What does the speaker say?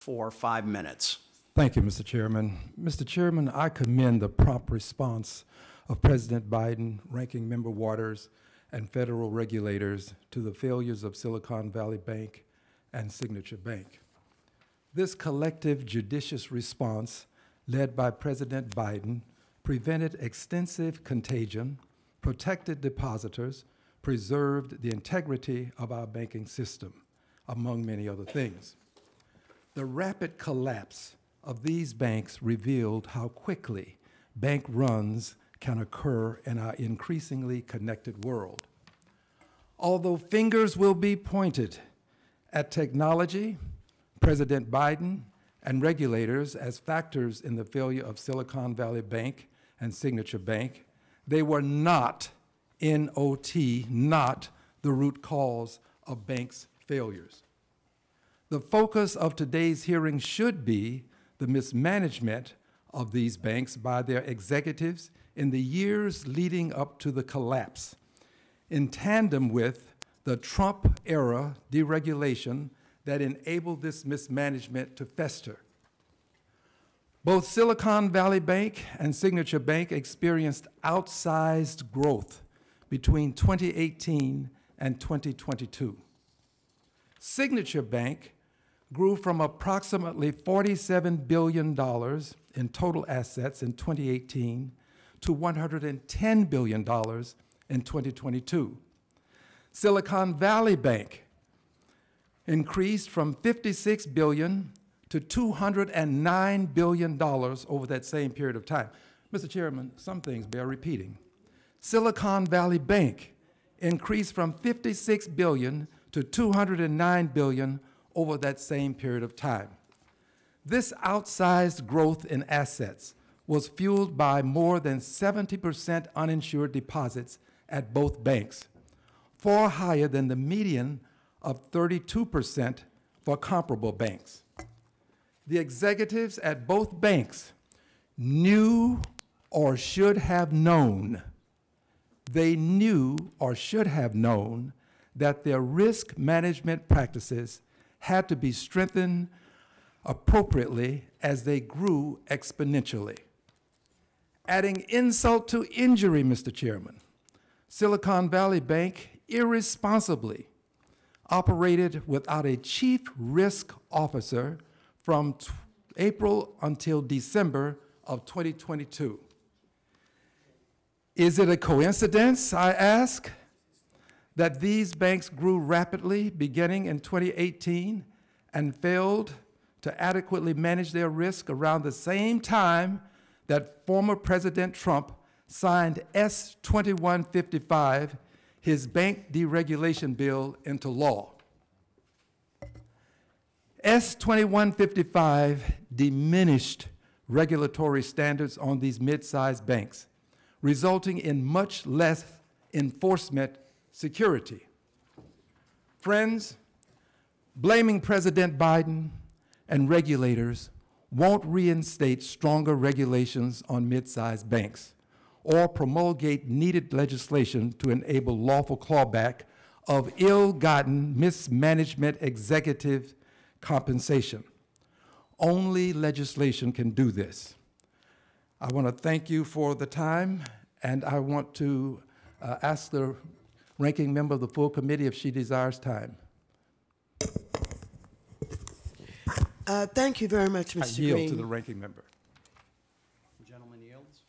for 5 minutes. Thank you, Mr. Chairman. Mr. Chairman, I commend the prompt response of President Biden, Ranking Member Waters, and federal regulators to the failures of Silicon Valley Bank and Signature Bank. This collective judicious response, led by President Biden, prevented extensive contagion, protected depositors, preserved the integrity of our banking system, among many other things. The rapid collapse of these banks revealed how quickly bank runs can occur in our increasingly connected world. Although fingers will be pointed at technology, President Biden, and regulators as factors in the failure of Silicon Valley Bank and Signature Bank, they were not, N-O-T, not the root cause of banks' failures. The focus of today's hearing should be the mismanagement of these banks by their executives in the years leading up to the collapse, in tandem with the Trump-era deregulation that enabled this mismanagement to fester. Both Silicon Valley Bank and Signature Bank experienced outsized growth between 2018 and 2022. Signature Bank grew from approximately $47 billion in total assets in 2018 to $110 billion in 2022. Silicon Valley Bank increased from $56 billion to $209 billion over that same period of time. Mr. Chairman, some things bear repeating. Silicon Valley Bank increased from $56 billion to $209 billion over that same period of time. This outsized growth in assets was fueled by more than 70% uninsured deposits at both banks, far higher than the median of 32% for comparable banks. The executives at both banks knew or should have known, they knew or should have known that their risk management practices had to be strengthened appropriately as they grew exponentially. Adding insult to injury, Mr. Chairman, Silicon Valley Bank irresponsibly operated without a chief risk officer from April until December of 2022. Is it a coincidence, I ask, that these banks grew rapidly beginning in 2018 and failed to adequately manage their risk around the same time that former President Trump signed S-2155, his bank deregulation bill, into law? S-2155 diminished regulatory standards on these mid-sized banks, resulting in much less enforcement security. Friends, blaming President Biden and regulators won't reinstate stronger regulations on mid-sized banks or promulgate needed legislation to enable lawful clawback of ill-gotten mismanagement executive compensation. Only legislation can do this. I want to thank you for the time, and I want to ask the ranking member of the full committee if she desires time. Thank you very much, Mr. I yield Green. to the ranking member. The gentleman yields.